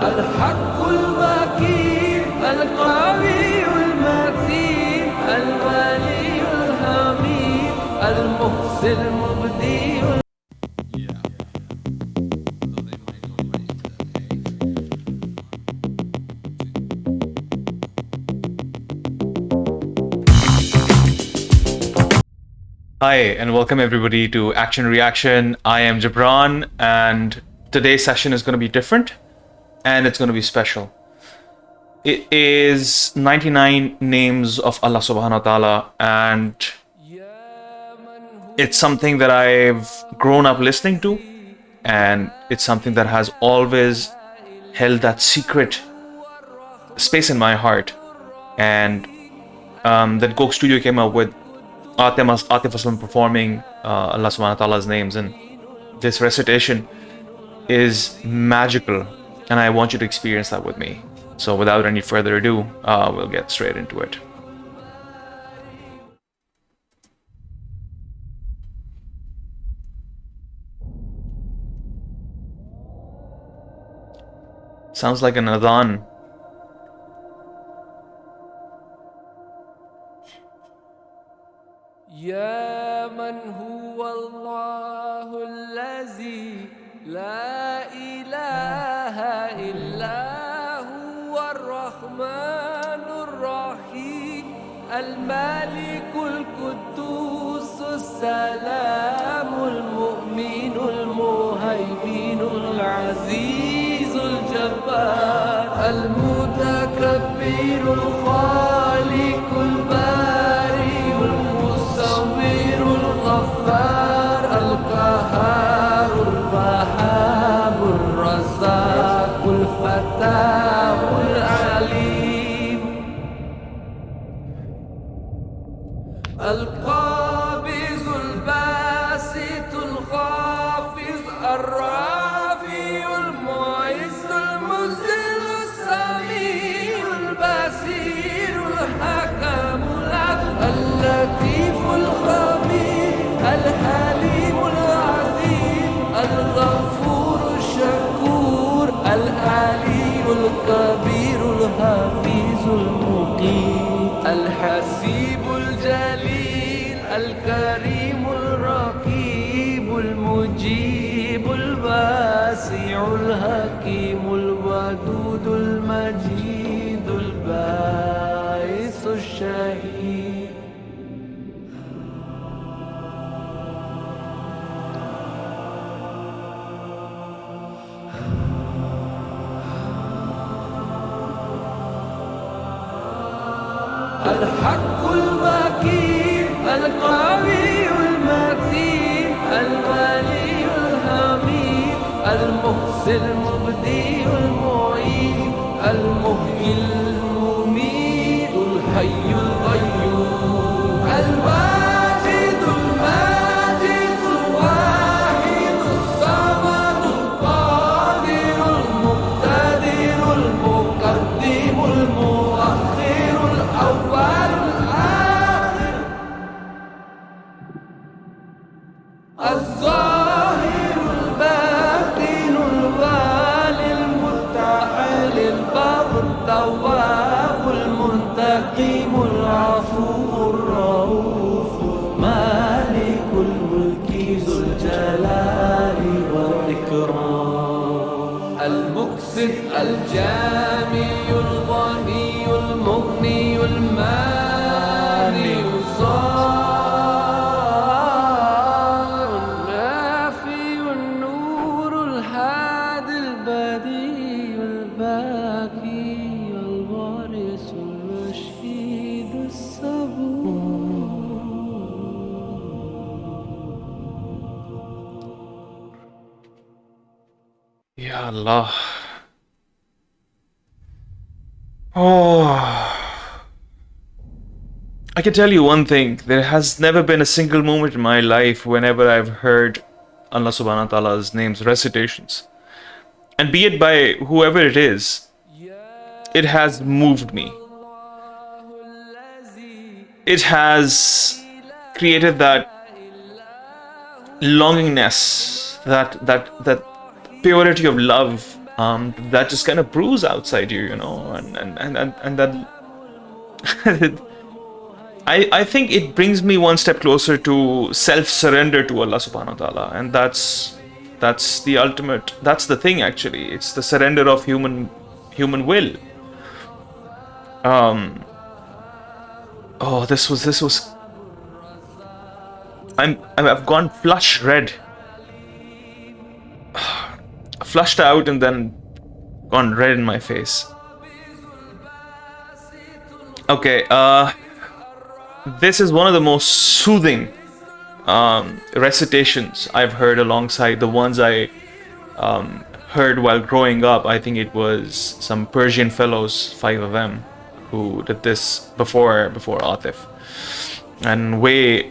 الحق الوكيل القوي المتين الولي الحميد المحسن المبدي. Hi, and welcome everybody to Action Reaction. I am Gibran, and today's session is going to be different and it's going to be special. It is 99 names of Allah subhanahu wa ta'ala, and it's something that I've grown up listening to, and it's something that has always held that secret space in my heart. And then Coke Studio came up with Atif Aslam performing Allah subhanahu wa ta'ala's names, and this recitation is magical, and I want you to experience that with me. So without any further ado, we'll get straight into it. Sounds like an adhan. يا من هو الله الذي لا إله إلا هو الرحمن الرحيم الملك القدوس السلام المؤمن المهيمن العزيز الجبار المتكبر الخالق البارئ المصور الغفار القهار الوهاب الرزاق الفتاح العليم القابض الباسط الخافض الرافع المعز المذل السميع البصير الحكم العدل اللطيف الخبير الحليم العظيم الغفور الشكور العلي الكبير الحفيظ المقيم الحسيب الجليل الكريم الرقيب المجيب الواسع الحكيم الودود المجيد الباعث الشهيد. الحق الوكيل القوي المتين الولي الحميد المحسن المبدي المعيد المحيي المميت الحي القيوم الواجد الماجد الواحد الصمد القادر المقتدر المقدم المؤخر الأول الآخر الظاهر الباطن الوالي المتعال البر التواب المنتقم العفو الرؤوف مالك الملك ذو الجلال والإكرام المقسط الجامع الغني المغني المانع الصار النافي النور الهادي البديع الباقي الوارث الرشيد الصبور. Ya Allah. Oh. I can tell you one thing. There has never been a single moment in my life whenever I've heard Allah subhanahu wa ta'ala's names, recitations, and be it by whoever it is, it has moved me. It has created that longingness, that purity of love that just kind of brews outside you, you know, and that I think it brings me one step closer to self-surrender to Allah subhanahu wa ta'ala, and that's the ultimate, that's the thing actually. It's the surrender of human will. Oh, this was I've gone flush red, flushed out, and then gone red in my face. Okay, this is one of the most soothing recitations I've heard, alongside the ones I heard while growing up. I think it was some Persian fellows, 5 of them, who did this before Atif, and way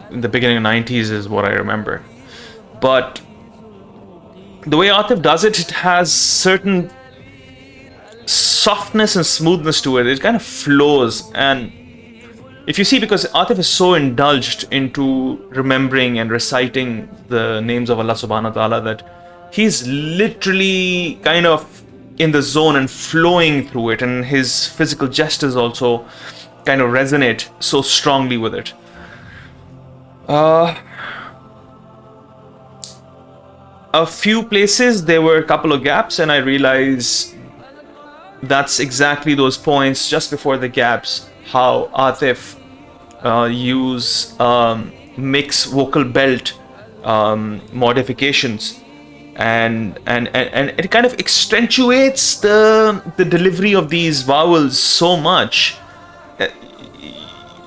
in the beginning of '90s is what I remember. But the way Atif does it, it has certain softness and smoothness to it. It kind of flows, and if you see, because Atif is so indulged into remembering and reciting the names of Allah subhanahu wa ta'ala, that he's literally kind of in the zone and flowing through it, and his physical gestures also kind of resonate so strongly with it. A few places there were a couple of gaps, and I realized that's exactly those points just before the gaps, how Atif use mix vocal belt modifications, and it kind of accentuates the delivery of these vowels so much.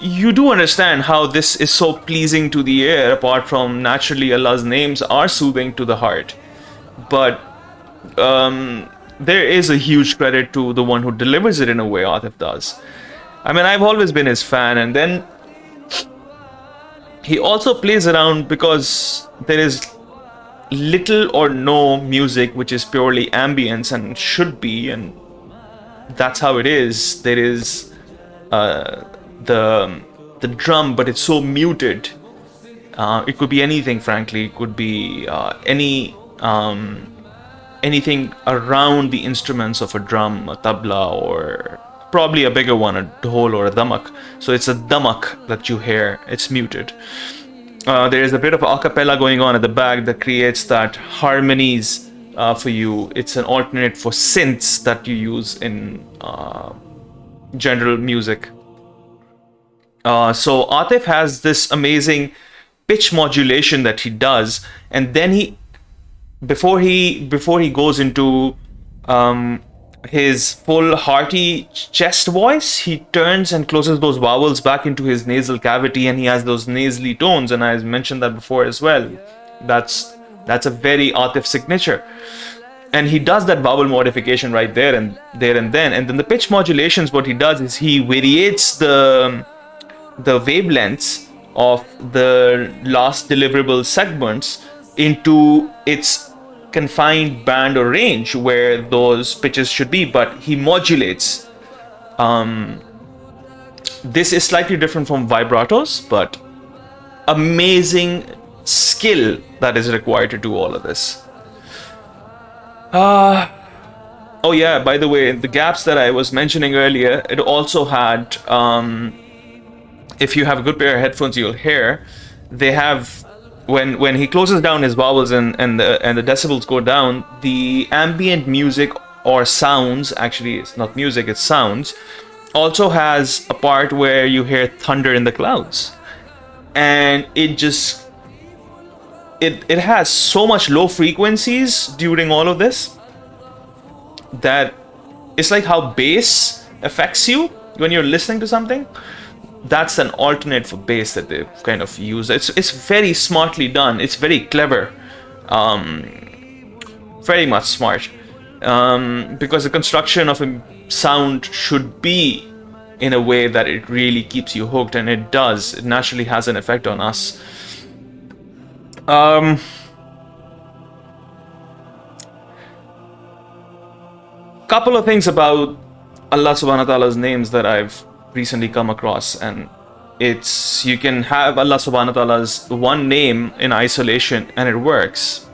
You do understand how this is so pleasing to the ear, apart from naturally Allah's names are soothing to the heart. But there is a huge credit to the one who delivers it in a way Atif does. I mean, I've always been his fan, and then he also plays around, because there is little or no music which is purely ambience, and should be, and that's how it is. There is the drum, but it's so muted. It could be anything, frankly. It could be anything around the instruments of a drum, a tabla, or probably a bigger one, a dhol or a damak. So it's a damak that you hear. It's muted. There is a bit of a cappella going on at the back that creates that harmonies for you. It's an alternate for synths that you use in general music. So Atif has this amazing pitch modulation that he does, and then before he goes into his full hearty chest voice, he turns and closes those vowels back into his nasal cavity, and he has those nasally tones, and I mentioned that before as well. That's a very Atif signature, and he does that vowel modification right there and then. And then the pitch modulations, what he does is he variates the wavelengths of the last deliverable segments into its confined band or range where those pitches should be, but he modulates. This is slightly different from vibratos, but amazing skill that is required to do all of this. Oh yeah, by the way, the gaps that I was mentioning earlier, it also had, if you have a good pair of headphones, you'll hear, they have, when he closes down his vowels and the decibels go down, the ambient music or sounds, actually it's not music, it's sounds, also has a part where you hear thunder in the clouds. And it just, it has so much low frequencies during all of this that it's like how bass affects you when you're listening to something. That's an alternate for bass that they kind of use. It's very smartly done. It's very clever, very much smart, because the construction of a sound should be in a way that it really keeps you hooked, and it does. It naturally has an effect on us. Couple of things about Allah subhanahu wa ta'ala's names that I've recently come across, and it's, you can have Allah subhanahu wa ta'ala's one name in isolation and it works.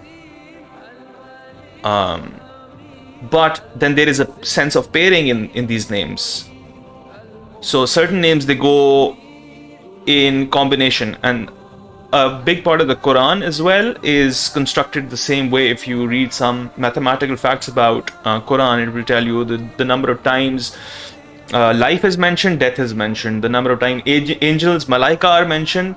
but then there is a sense of pairing in these names. So certain names, they go in combination, and a big part of the Quran as well is constructed the same way. If you read some mathematical facts about Quran, it will tell you the number of times life is mentioned, death is mentioned, the number of times angels, malaika are mentioned,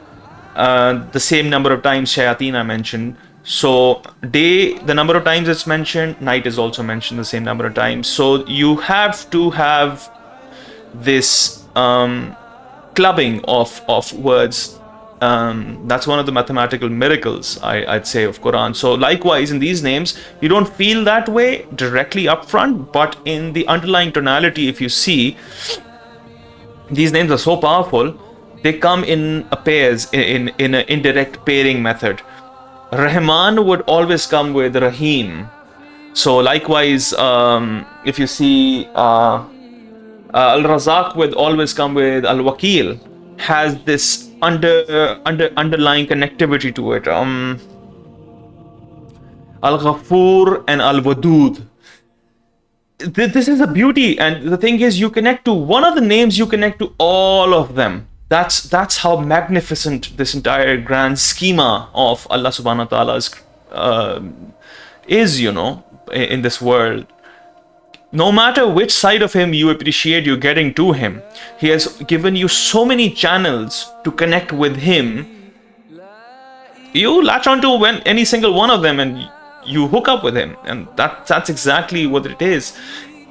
the same number of times shayateen are mentioned. So day, the number of times it's mentioned, night is also mentioned the same number of times. So you have to have this clubbing of words. That's one of the mathematical miracles, I'd say, of Quran. So likewise, in these names, you don't feel that way directly up front, but in the underlying tonality, if you see, these names are so powerful, they come in a pairs, in an indirect pairing method. Rahman would always come with Rahim. So likewise, if you see, Al-Razak would always come with Al-Wakil, has this underlying connectivity to it. Al-Ghafur and Al-Wadud. This is a beauty, and the thing is, you connect to one of the names, you connect to all of them. That's how magnificent this entire grand schema of Allah subhanahu wa ta'ala is, in this world. No matter which side of him you appreciate, you're getting to him. He has given you so many channels to connect with him. You latch onto any single one of them and you hook up with him. And that's exactly what it is.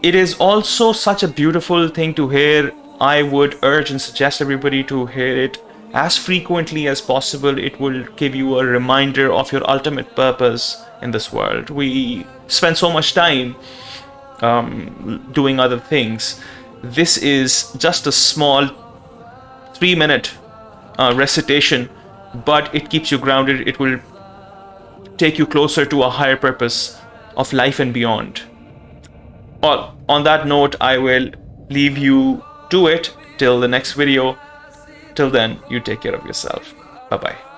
It is also such a beautiful thing to hear. I would urge and suggest everybody to hear it as frequently as possible. It will give you a reminder of your ultimate purpose in this world. We spend so much time doing other things. This is just a small 3-minute recitation, but it keeps you grounded. It will take you closer to a higher purpose of life and beyond. On that note, I will leave you to it till the next video. Till then, you take care of yourself. Bye bye.